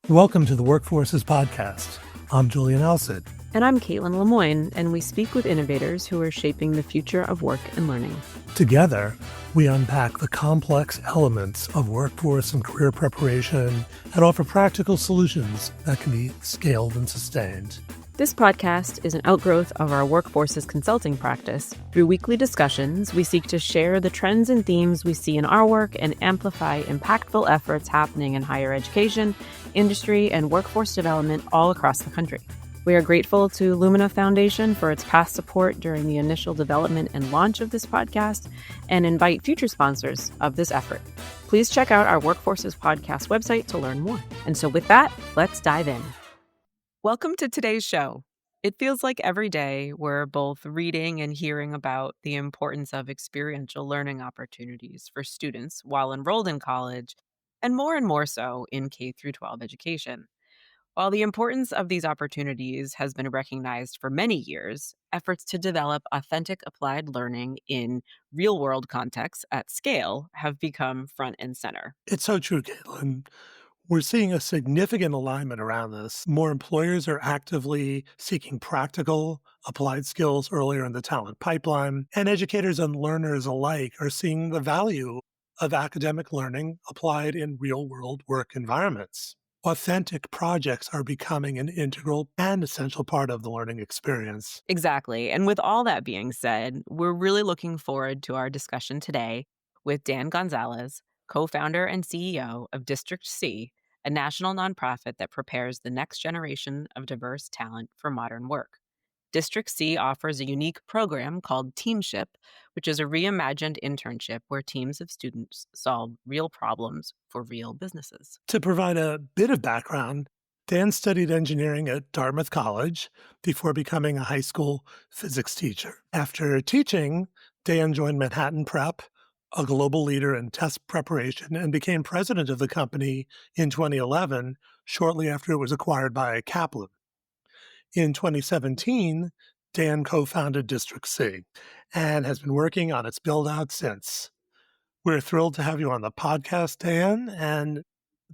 Welcome to the Workforces Podcast. I'm Julian Alsid. And I'm Caitlin Lemoyne, and we speak with innovators who are shaping the future of work and learning. Together, we unpack the complex elements of workforce and career preparation and offer practical solutions that can be scaled and sustained. This podcast is an outgrowth of our Workforces consulting practice. Through weekly discussions, we seek to share the trends and themes we see in our work and amplify impactful efforts happening in higher education, industry, and workforce development all across the country. We are grateful to Lumina Foundation for its past support during the initial development and launch of this podcast and invite future sponsors of this effort. Please check out our Workforces Podcast website to learn more. And so with that, let's dive in. Welcome to today's show. It feels like every day we're both reading and hearing about the importance of experiential learning opportunities for students while enrolled in college, and more so in K through 12 education. While the importance of these opportunities has been recognized for many years, efforts to develop authentic applied learning in real-world contexts at scale have become front and center. It's so true, Caitlin. We're seeing a significant alignment around this. More employers are actively seeking practical, applied skills earlier in the talent pipeline, and educators and learners alike are seeing the value of academic learning applied in real-world work environments. Authentic projects are becoming an integral and essential part of the learning experience. Exactly. And with all that being said, we're really looking forward to our discussion today with Dan Gonzalez, co-founder and CEO of District C, a national nonprofit that prepares the next generation of diverse talent for modern work. District C offers a unique program called Teamship, which is a reimagined internship where teams of students solve real problems for real businesses. To provide a bit of background, Dan studied engineering at Dartmouth College before becoming a high school physics teacher. After teaching, Dan joined Manhattan Prep, a global leader in test preparation, and became president of the company in 2011, shortly after it was acquired by Kaplan. In 2017, Dan co-founded District C and has been working on its build-out since. We're thrilled to have you on the podcast, Dan, and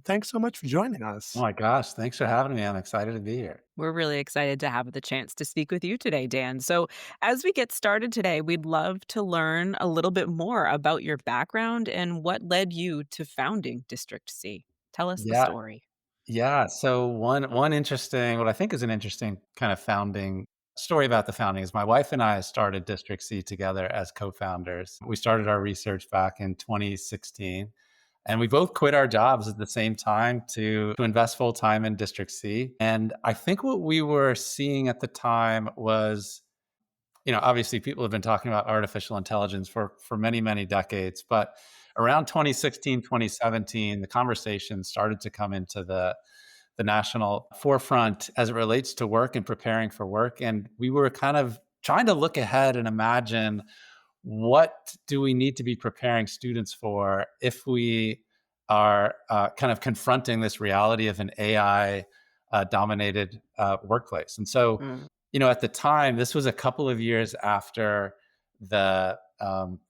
thanks so much for joining us. Oh my gosh, thanks for having me. I'm excited to be here. We're really excited to have the chance to speak with you today, Dan. So as we get started today, we'd love to learn a little bit more about your background and what led you to founding District C. Tell us the Yeah, story. yeah. So one interesting, what I think is an interesting kind of founding story about the founding is my wife and I started District C together as co-founders. We started our research back in 2016. And we both quit our jobs at the same time to invest full time in District C. And I think what we were seeing at the time was, obviously people have been talking about artificial intelligence for many decades, but around 2016, 2017, the conversation started to come into the national forefront as it relates to work and preparing for work. And we were kind of trying to look ahead and imagine, what do we need to be preparing students for if we are kind of confronting this reality of an AI dominated workplace? And so, at the time, this was a couple of years after the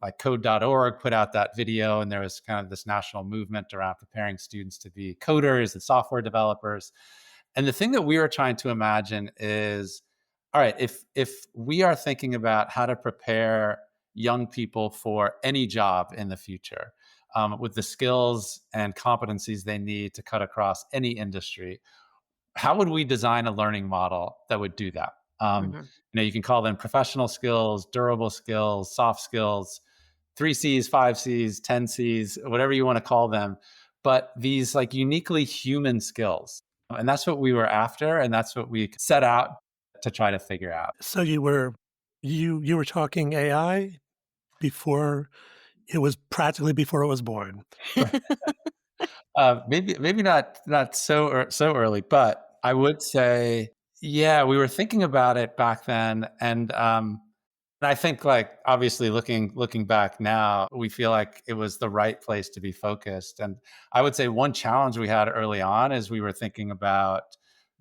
like code.org put out that video, and there was kind of this national movement around preparing students to be coders and software developers. And the thing that we were trying to imagine is, all right, if we are thinking about how to prepare young people for any job in the future, with the skills and competencies they need to cut across any industry, how would we design a learning model that would do that? You can call them professional skills, durable skills, soft skills, 3 C's, 5 C's, 10 C's, whatever you want to call them. But these like uniquely human skills. And that's what we were after. And that's what we set out to try to figure out. So you were talking AI before it was born. Maybe not so early, but I would say, yeah, we were thinking about it back then, and I think, like, obviously looking back now, we feel like it was the right place to be focused. And I would say one challenge we had early on as we were thinking about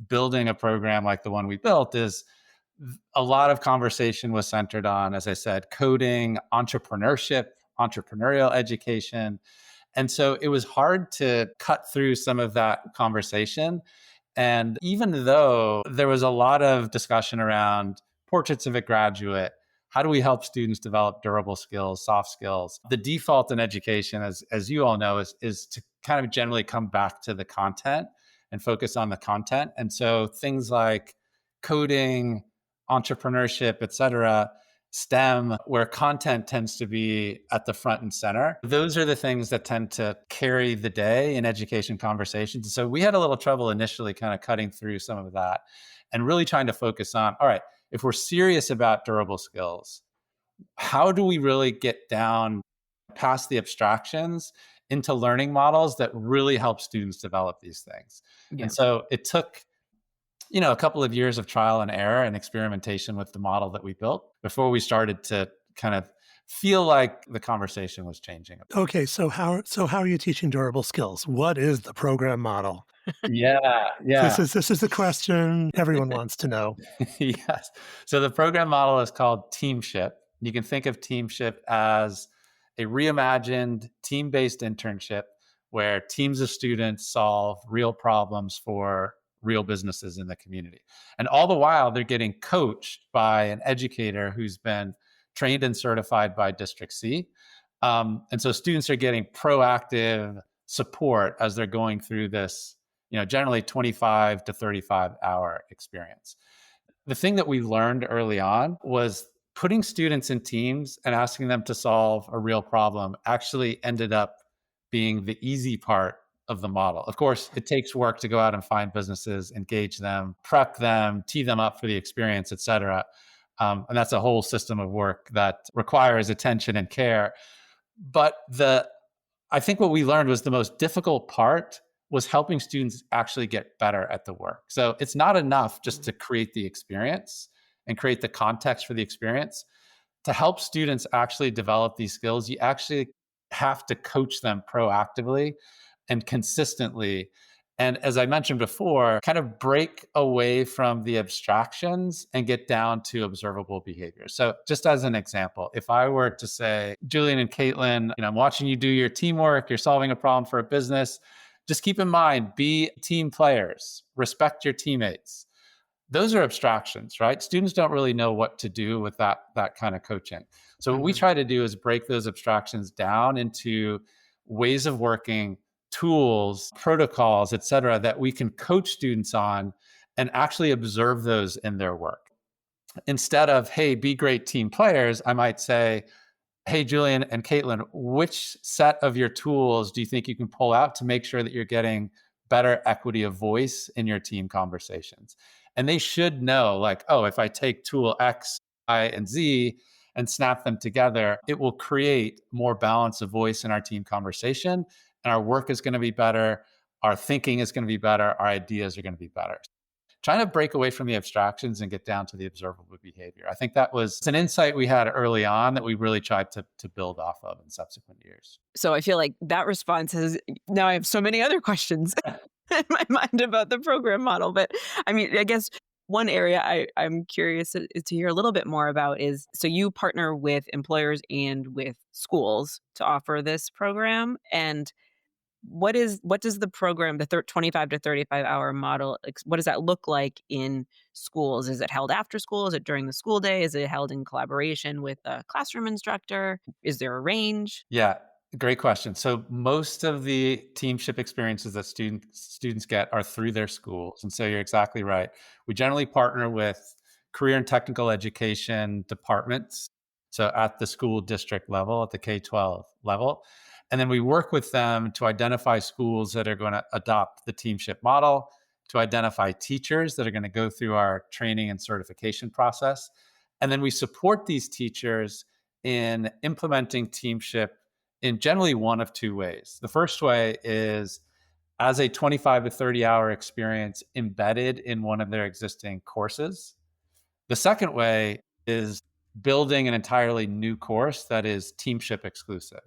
building a program like the one we built is a lot of conversation was centered on, as I said, coding, entrepreneurship, entrepreneurial education. And so it was hard to cut through some of that conversation. And even though there was a lot of discussion around portraits of a graduate, how do we help students develop durable skills, soft skills? The default in education, as you all know, is to kind of generally come back to the content and focus on the content. And so things like coding, entrepreneurship, et cetera, STEM, where content tends to be at the front and center. Those are the things that tend to carry the day in education conversations. So we had a little trouble initially kind of cutting through some of that and really trying to focus on, all right, if we're serious about durable skills, how do we really get down past the abstractions into learning models that really help students develop these things? Yeah. And so it took a couple of years of trial and error and experimentation with the model that we built before we started to kind of feel like the conversation was changing. Okay, so how are you teaching durable skills? What is the program model? Yeah, This yeah. is this is the question everyone wants to know. Yes. So the program model is called Teamship. You can think of Teamship as a reimagined team-based internship where teams of students solve real problems for real businesses in the community. And all the while, they're getting coached by an educator who's been trained and certified by District C. And so students are getting proactive support as they're going through this, generally 25 to 35 hour experience. The thing that we learned early on was putting students in teams and asking them to solve a real problem actually ended up being the easy part of the model. Of course, it takes work to go out and find businesses, engage them, prep them, tee them up for the experience, et cetera. And that's a whole system of work that requires attention and care. But I think what we learned was the most difficult part was helping students actually get better at the work. So it's not enough just to create the experience and create the context for the experience. To help students actually develop these skills, you actually have to coach them proactively and consistently. And as I mentioned before, kind of break away from the abstractions and get down to observable behavior. So just as an example, if I were to say, Julian and Caitlin, I'm watching you do your teamwork, you're solving a problem for a business. Just keep in mind, be team players, respect your teammates. Those are abstractions, right? Students don't really know what to do with that kind of coaching. So what we try to do is break those abstractions down into ways of working, tools, protocols, et cetera, that we can coach students on and actually observe those in their work. Instead of, hey, be great team players, I might say, hey, Julian and Caitlin, which set of your tools do you think you can pull out to make sure that you're getting better equity of voice in your team conversations? And they should know, like, oh, if I take tool X, Y, and Z and snap them together, it will create more balance of voice in our team conversation. And our work is going to be better. Our thinking is going to be better. Our ideas are going to be better. Trying to break away from the abstractions and get down to the observable behavior. I think that was an insight we had early on that we really tried to build off of in subsequent years. So I feel like that response has, now I have so many other questions in my mind about the program model. But I mean, I guess one area I'm curious to hear a little bit more about is, so you partner with employers and with schools to offer this program. And what does the program, the 25 to 35 hour model, what does that look like in schools? Is it held after school? Is it during the school day? Is it held in collaboration with a classroom instructor? Is there a range? Yeah, great question. So most of the teamship experiences that students get are through their schools. And so you're exactly right. We generally partner with career and technical education departments. So at the school district level, at the K-12 level. And then we work with them to identify schools that are going to adopt the teamship model, to identify teachers that are going to go through our training and certification process. And then we support these teachers in implementing teamship in generally one of two ways. The first way is as a 25 to 30 hour experience embedded in one of their existing courses. The second way is building an entirely new course that is teamship exclusive.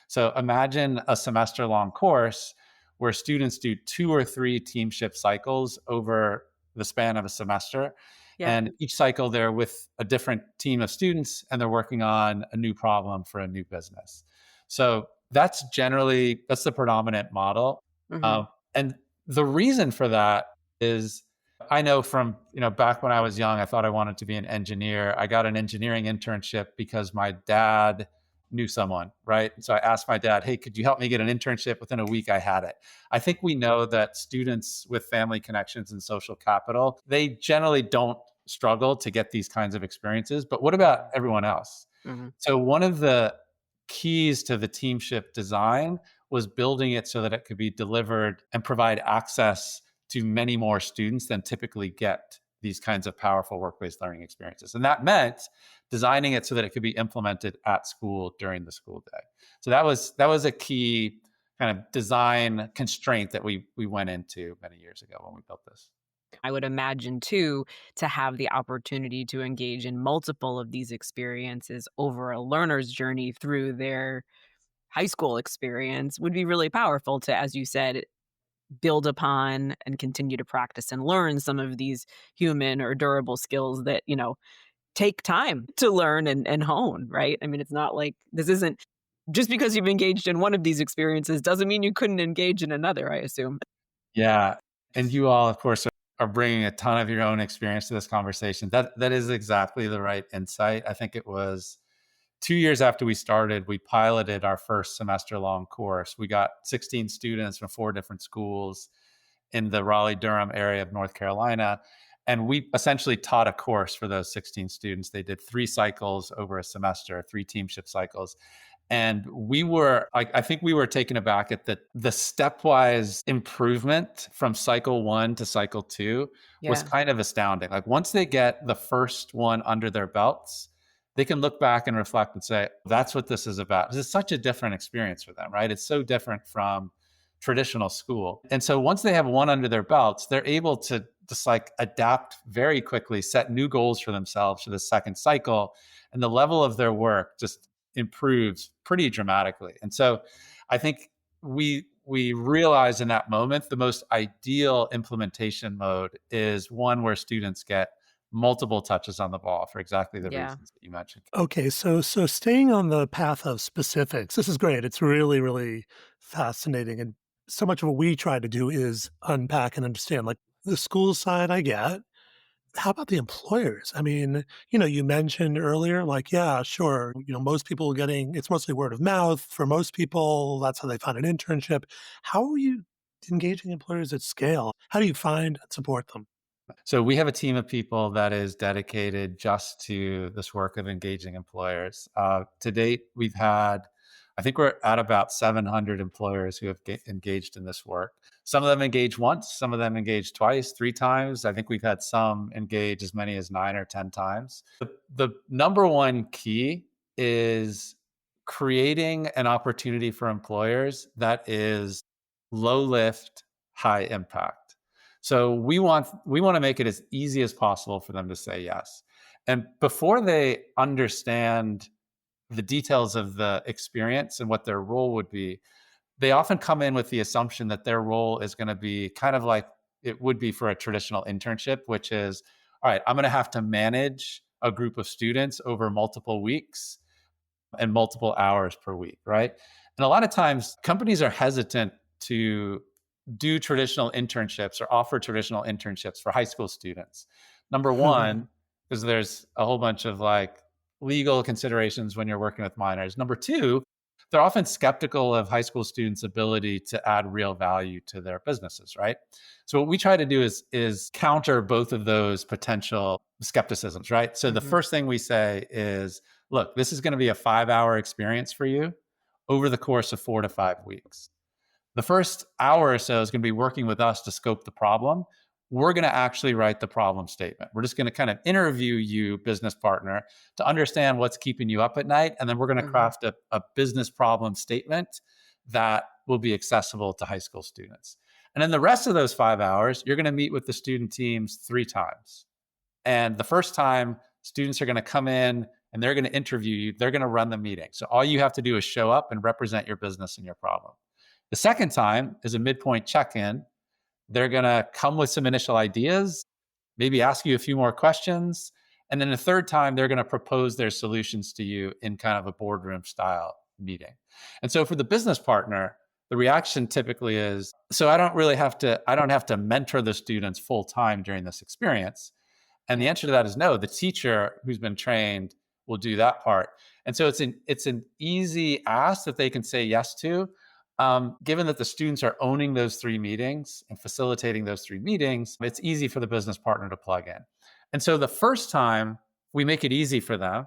So imagine a semester long course where students do 2 or 3 teamship cycles over the span of a semester. Yeah. And each cycle they're with a different team of students and they're working on a new problem for a new business. So That's the predominant model. Hmm. And the reason for that is I know from, back when I was young, I thought I wanted to be an engineer. I got an engineering internship because my dad knew someone, right? So I asked my dad, hey, could you help me get an internship? Within a week, I had it. I think we know that students with family connections and social capital, they generally don't struggle to get these kinds of experiences. But what about everyone else? Hmm. So one of the keys to the Teamship design was building it so that it could be delivered and provide access to many more students than typically get these kinds of powerful work-based learning experiences. And that meant designing it so that it could be implemented at school during the school day. So that was a key kind of design constraint that we went into many years ago when we built this. I would imagine too, to have the opportunity to engage in multiple of these experiences over a learner's journey through their high school experience would be really powerful to, as you said, build upon and continue to practice and learn some of these human or durable skills that, take time to learn and hone, right? I mean, it's not like this isn't just because you've engaged in one of these experiences doesn't mean you couldn't engage in another, I assume. Yeah. And you all, of course, are bringing a ton of your own experience to this conversation. That is exactly the right insight. I think it was 2 years after we started, we piloted our first semester long course. We got 16 students from 4 different schools in the Raleigh Durham area of North Carolina. And we essentially taught a course for those 16 students. They did 3 cycles over a semester, 3 Teamship cycles. And I think we were taken aback at the stepwise improvement from cycle 1 to cycle 2 was Yeah. kind of astounding. Like once they get the first one under their belts, they can look back and reflect and say, that's what this is about. It's such a different experience for them, right? It's so different from traditional school. And so once they have one under their belts, they're able to just like adapt very quickly, set new goals for themselves for the second cycle. And the level of their work just improves pretty dramatically. And so I think we realize in that moment the most ideal implementation mode is one where students get multiple touches on the ball for exactly the Yeah. reasons that you mentioned. Okay, so staying on the path of specifics, this is great. It's really, really fascinating. And so much of what we try to do is unpack and understand. Like the school side, I get. How about the employers? I mean, you mentioned earlier, like, yeah, sure, most people getting it's mostly word of mouth. For most people, that's how they find an internship. How are you engaging employers at scale? How do you find and support them? So we have a team of people that is dedicated just to this work of engaging employers. To date, I think we're at about 700 employers who have engaged in this work. Some of them engage once, some of them engage twice, 3 times. I think we've had some engage as many as 9 or 10 times. The number one key is creating an opportunity for employers that is low lift, high impact. So we want to make it as easy as possible for them to say yes. And before they understand the details of the experience and what their role would be, they often come in with the assumption that their role is going to be kind of like it would be for a traditional internship, which is, all right, I'm going to have to manage a group of students over multiple weeks and multiple hours per week, right? And a lot of times companies are hesitant to do traditional internships or offer traditional internships for high school students. Number one, because there's a whole bunch of like legal considerations when you're working with minors. Number two, they're often skeptical of high school students' ability to add real value to their businesses, right? So what we try to do is counter both of those potential skepticisms, right? So the Mhm. first thing we say is, look, this is going to be a 5-hour experience for you over the course of 4 to 5 weeks. The first hour or so is going to be working with us to scope the problem. We're going to actually write the problem statement. We're just going to kind of interview you, business partner, to understand what's keeping you up at night. And then we're going to Mhm. craft a business problem statement that will be accessible to high school students. And then the rest of those 5 hours, you're going to meet with the student teams 3 times. And the first time, students are going to come in and they're going to interview you. They're going to run the meeting. So all you have to do is show up and represent your business and your problem. The second time is a midpoint check-in. They're going to come with some initial ideas, maybe ask you a few more questions. And then the third time, they're going to propose their solutions to you in kind of a boardroom style meeting. And so for the business partner, the reaction typically is, so I don't have to mentor the students full time during this experience. And the answer to that is no. The teacher who's been trained will do that part. And so it's an easy ask that they can say yes to, given that the students are owning those 3 meetings and facilitating those 3 meetings. It's easy for the business partner to plug in. And so the first time we make it easy for them,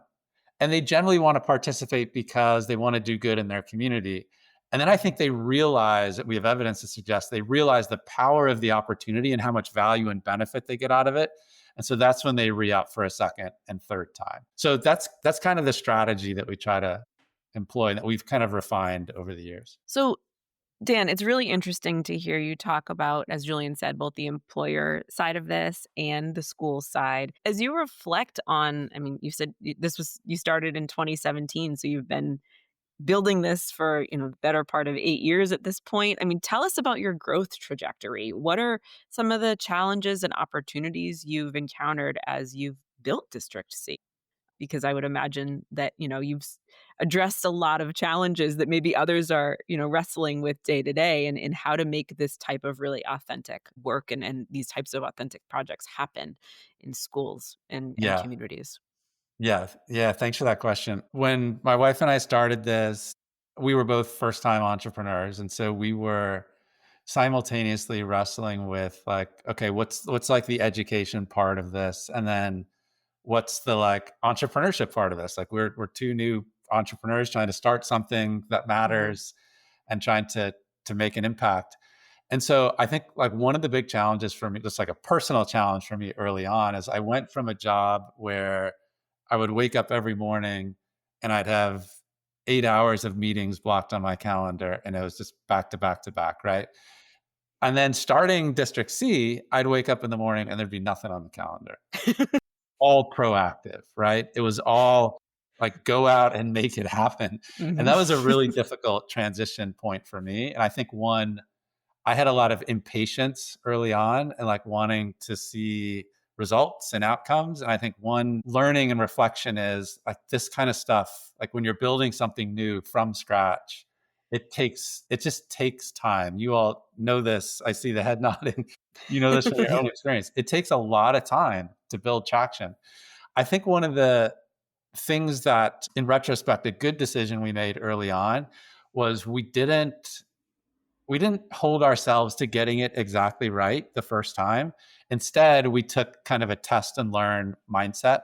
and they generally want to participate because they want to do good in their community. And then I think they realize that we have evidence to suggest they realize the power of the opportunity and how much value and benefit they get out of it. And so that's when they re-up for a second and third time. So that's kind of the strategy that we try to employ and that we've kind of refined over the years. So, Dan, it's really interesting to hear you talk about, as Julian said, both the employer side of this and the school side. As you reflect on, I mean, you said you started in 2017, so you've been building this for, the better part of 8 years at this point. I mean, tell us about your growth trajectory. What are some of the challenges and opportunities you've encountered as you've built District C? Because I would imagine that, you've addressed a lot of challenges that maybe others are, wrestling with day to day, and how to make this type of really authentic work and these types of authentic projects happen in schools and Yeah. communities. Yeah. Yeah. Thanks for that question. When my wife and I started this, we were both first time entrepreneurs. And so we were simultaneously wrestling with like, okay, what's like the education part of this? And then what's the like entrepreneurship part of this? Like we're 2 new entrepreneurs trying to start something that Mhm. matters and trying to make an impact. And so I think like one of the big challenges for me, just like a personal challenge for me early on, is I went from a job where I would wake up every morning and I'd have 8 hours of meetings blocked on my calendar, and it was just back to back to back, right? And then starting District C, I'd wake up in the morning and there'd be nothing on the calendar. All proactive, right? It was all like go out and make it happen. And Mhm. that was a really difficult transition point for me. And I think I had a lot of impatience early on and like wanting to see results and outcomes. And I think one learning and reflection is like this kind of stuff, like when you're building something new from scratch, it just takes time. You all know this. I see the head nodding. You know this from your own experience. It takes a lot of time to build traction. I think one of the things that in retrospect, a good decision we made early on was we didn't hold ourselves to getting it exactly right the first time. Instead, we took kind of a test and learn mindset.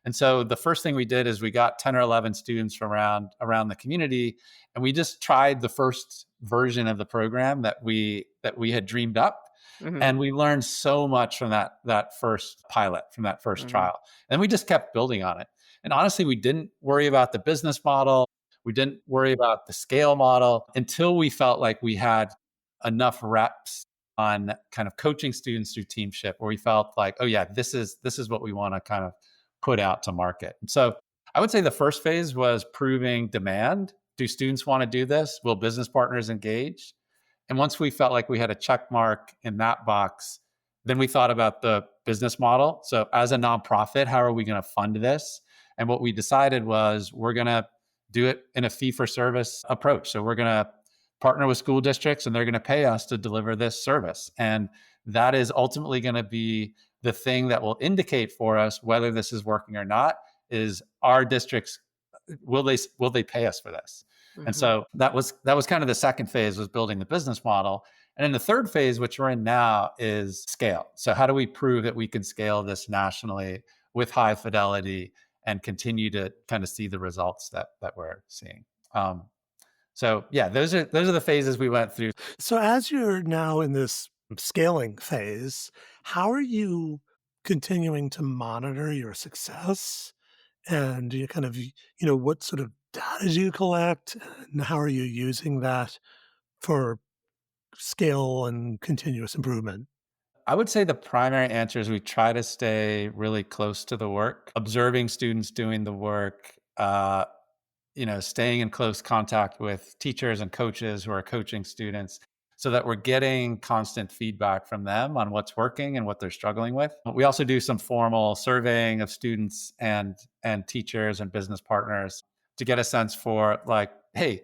And so the first thing we did is we got 10 or 11 students from around the community, and we just tried the first version of the program that we had dreamed up. Mhm. And we learned so much from that first pilot, from that first Mhm. trial. And we just kept building on it. And honestly, we didn't worry about the business model. We didn't worry about the scale model until we felt like we had enough reps on kind of coaching students through Teamship, where we felt like, oh yeah, this is what we want to kind of put out to market. And so I would say the first phase was proving demand. Do students want to do this? Will business partners engage? And once we felt like we had a check mark in that box, then we thought about the business model. So as a nonprofit, how are we going to fund this? And what we decided was we're going to do it in a fee for service approach. So we're going to partner with school districts and they're going to pay us to deliver this service. And that is ultimately going to be the thing that will indicate for us whether this is working or not, is our districts, will they pay us for this? And Mhm. so that was kind of the second phase, was building the business model. And then the third phase, which we're in now, is scale. So how do we prove that we can scale this nationally with high fidelity and continue to kind of see the results that we're seeing? So yeah, those are the phases we went through. So, as you're now in this scaling phase, how are you continuing to monitor your success? And you kind of, what sort of data do you collect? And how are you using that for scale and continuous improvement? I would say the primary answer is we try to stay really close to the work, observing students doing the work, staying in close contact with teachers and coaches who are coaching students so that we're getting constant feedback from them on what's working and what they're struggling with. We also do some formal surveying of students and teachers and business partners. to get a sense for like, hey,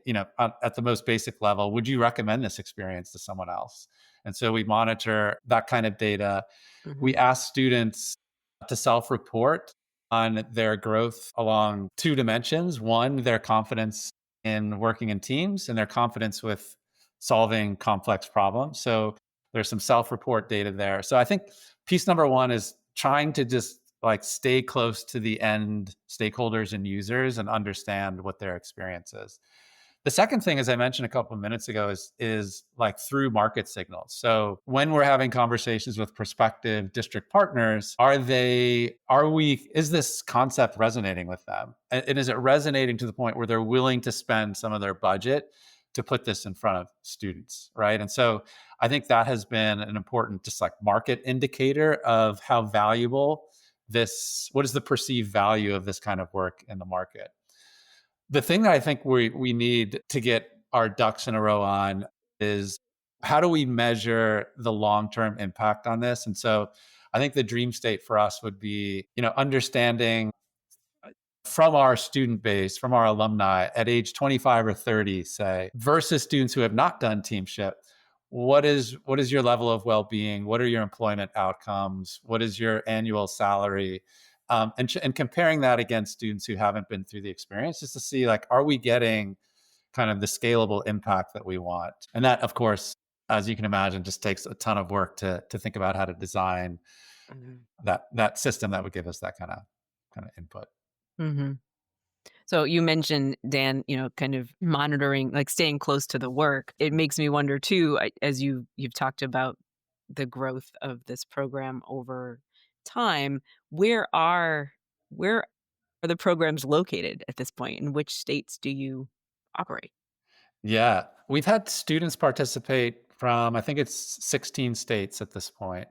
at the most basic level, would you recommend this experience to someone else? And so we monitor that kind of data. We Hmm. ask students to self report on their growth along two dimensions. One, their confidence in working in teams and their confidence with solving complex problems. So there's some self report data there. So I think piece number one is trying to just like stay close to the end stakeholders and users and understand what their experience is. The second thing, as I mentioned a couple of minutes ago, is like through market signals. So when we're having conversations with prospective district partners, is this concept resonating with them? And is it resonating to the point where they're willing to spend some of their budget to put this in front of students, right? And so I think that has been an important just like market indicator of how valuable what is the perceived value of this kind of work in the market. The thing that I think we need to get our ducks in a row on is how do we measure the long-term impact on this? And so I think the dream state for us would be, understanding from our student base, from our alumni at age 25 or 30, say, versus students who have not done Teamship. What is your level of well-being? What are your employment outcomes? What is your annual salary? And comparing that against students who haven't been through the experience, just to see like, are we getting kind of the scalable impact that we want? And that, of course, as you can imagine, just takes a ton of work to think about how to design Hmm. that system that would give us that kind of input. Hmm. So you mentioned, Dan, kind of monitoring, like staying close to the work. It makes me wonder too, as you've talked about the growth of this program over time, where are the programs located at this point? In which states do you operate? Yeah, we've had students participate from, I think it's 16 states at this point.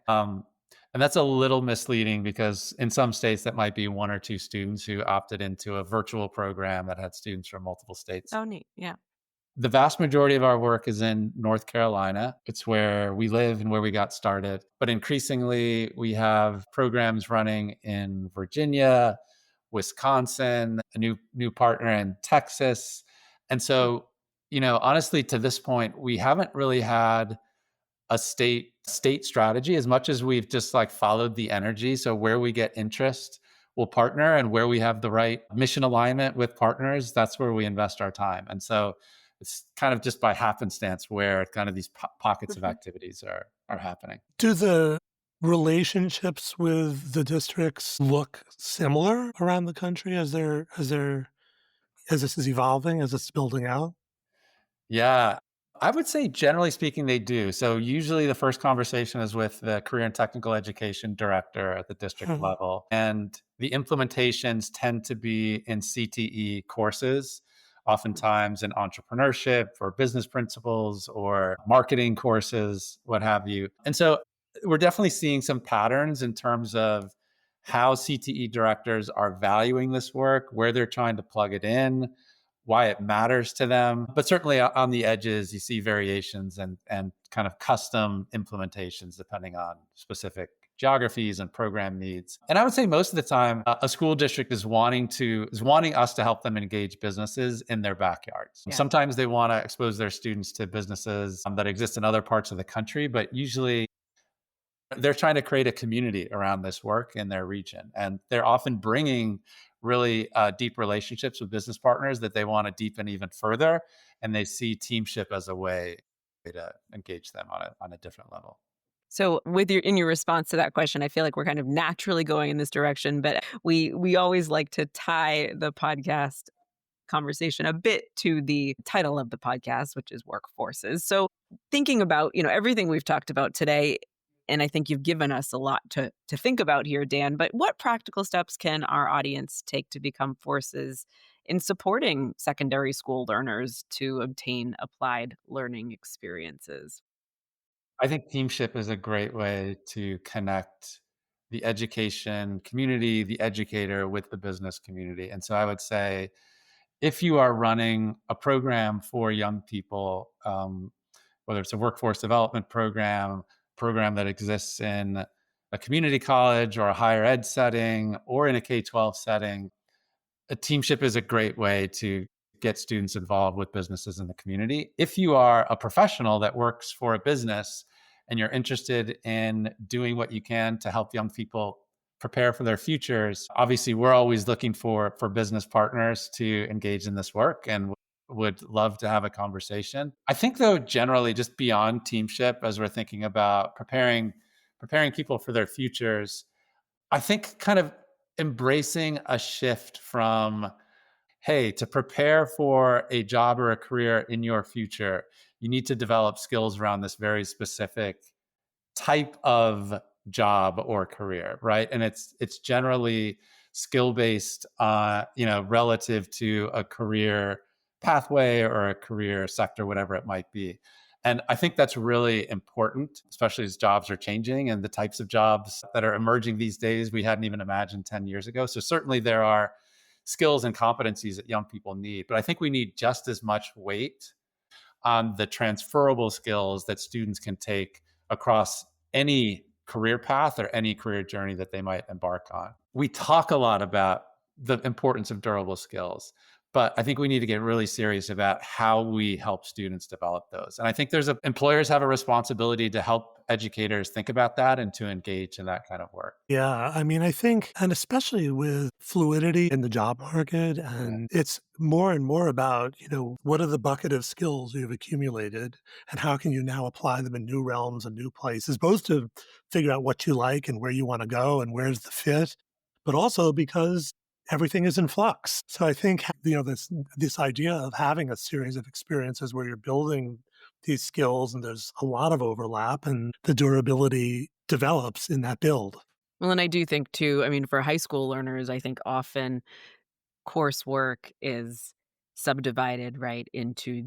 And that's a little misleading because in some states that might be one or two students who opted into a virtual program that had students from multiple states. Oh, neat. Yeah. The vast majority of our work is in North Carolina. It's where we live and where we got started. But increasingly, we have programs running in Virginia, Wisconsin, a new partner in Texas. And so, honestly, to this point, we haven't really had a state strategy as much as we've just like followed the energy. So where we get interest, we'll partner, and where we have the right mission alignment with partners, that's where we invest our time. And so it's kind of just by happenstance where kind of these pockets of Mhm. activities are happening. Do the relationships with the districts look similar around the country as this is evolving, as it's building out? Yeah. I would say generally speaking, they do. So usually the first conversation is with the career and technical education director at the district Mhm. level. And the implementations tend to be in CTE courses, oftentimes in entrepreneurship or business principles or marketing courses, what have you. And so we're definitely seeing some patterns in terms of how CTE directors are valuing this work, where they're trying to plug it in, why it matters to them. But certainly on the edges, you see variations and kind of custom implementations depending on specific geographies and program needs. And I would say most of the time, a school district is wanting us to help them engage businesses in their backyards. Yeah. Sometimes they want to expose their students to businesses that exist in other parts of the country, but usually they're trying to create a community around this work in their region. And they're often bringing really deep relationships with business partners that they want to deepen even further. And they see Teamship as a way to engage them on a different level. So in your response to that question, I feel like we're kind of naturally going in this direction, but we always like to tie the podcast conversation a bit to the title of the podcast, which is workforces. So thinking about, everything we've talked about today, and I think you've given us a lot to think about here, Dan, but what practical steps can our audience take to become forces in supporting secondary school learners to obtain applied learning experiences? I think Teamship is a great way to connect the education community, the educator with the business community. And so I would say if you are running a program for young people, whether it's a workforce development program that exists in a community college or a higher ed setting or in a K-12 setting, a teamship is a great way to get students involved with businesses in the community. If you are a professional that works for a business and you're interested in doing what you can to help young people prepare for their futures, obviously we're always looking for business partners to engage in this work and would love to have a conversation. I think though, generally just beyond teamship, as we're thinking about preparing people for their futures, I think kind of embracing a shift from, hey, to prepare for a job or a career in your future, you need to develop skills around this very specific type of job or career, right? And it's generally skill based, relative to a career pathway or a career sector, whatever it might be. And I think that's really important, especially as jobs are changing and the types of jobs that are emerging these days we hadn't even imagined 10 years ago. So certainly there are skills and competencies that young people need, but I think we need just as much weight on the transferable skills that students can take across any career path or any career journey that they might embark on. We talk a lot about the importance of durable skills, but I think we need to get really serious about how we help students develop those. And I think employers have a responsibility to help educators think about that and to engage in that kind of work. Yeah, I mean, I think, and especially with fluidity in the job market, Yeah. and it's more and more about, what are the bucket of skills you've accumulated and how can you now apply them in new realms and new places, both to figure out what you like and where you want to go and where's the fit, but also because everything is in flux. So I think, this idea of having a series of experiences where you're building these skills and there's a lot of overlap and the durability develops in that build. Well, and I do think too, I mean, for high school learners, I think often coursework is subdivided right into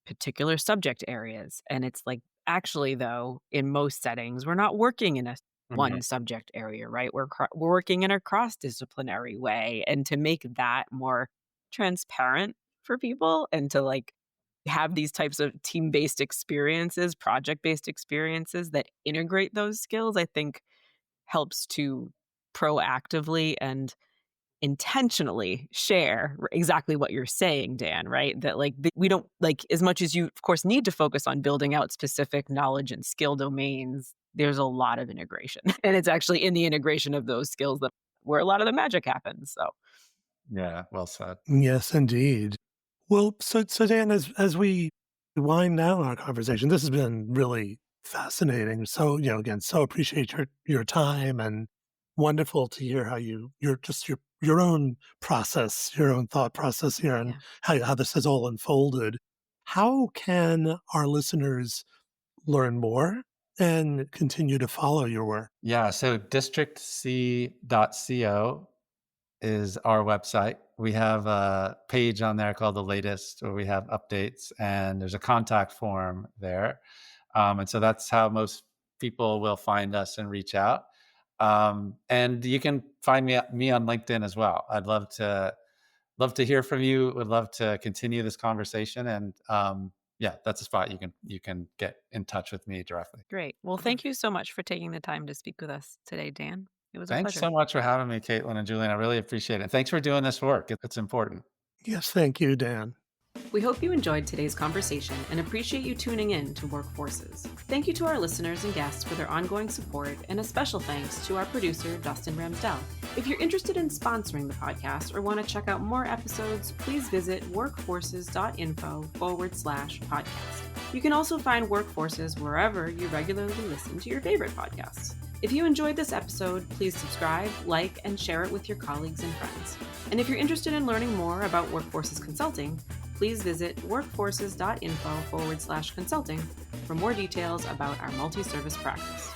particular subject areas. And it's like, actually, though, in most settings, we're not working in a Mhm. one subject area, right? We're working in a cross-disciplinary way. And to make that more transparent for people and to like have these types of team-based experiences, project-based experiences that integrate those skills, I think helps to proactively and intentionally share exactly what you're saying, Dan, right? That like we don't like as much as you of course need to focus on building out specific knowledge and skill domains, there's a lot of integration. And it's actually in the integration of those skills that where a lot of the magic happens. So Yeah, well said. Yes, indeed. Well, so Dan, as we wind down our conversation, this has been really fascinating. So, again, so appreciate your time and wonderful to hear how your own process, your own thought process here, and yeah. how this has all unfolded. How can our listeners learn more and continue to follow your work? Yeah, so districtc.co is our website. We have a page on there called The Latest where we have updates, and there's a contact form there. And so that's how most people will find us and reach out. And you can find me on LinkedIn as well. I'd love to hear from you. Would love to continue this conversation. And yeah, that's a spot you can get in touch with me directly. Great. Well, thank you so much for taking the time to speak with us today, Dan. It was a Thanks pleasure. so much for having me, Caitlin and Julian. I really appreciate it. Thanks for doing this work. It's important. Yes, thank you, Dan. We hope you enjoyed today's conversation and appreciate you tuning in to Workforces. Thank you to our listeners and guests for their ongoing support, and a special thanks to our producer, Dustin Ramsdell. If you're interested in sponsoring the podcast or want to check out more episodes, please visit workforces.info/podcast. You can also find Workforces wherever you regularly listen to your favorite podcasts. If you enjoyed this episode, please subscribe, like, and share it with your colleagues and friends. And if you're interested in learning more about Workforces Consulting, please visit workforces.info/consulting for more details about our multi-service practice.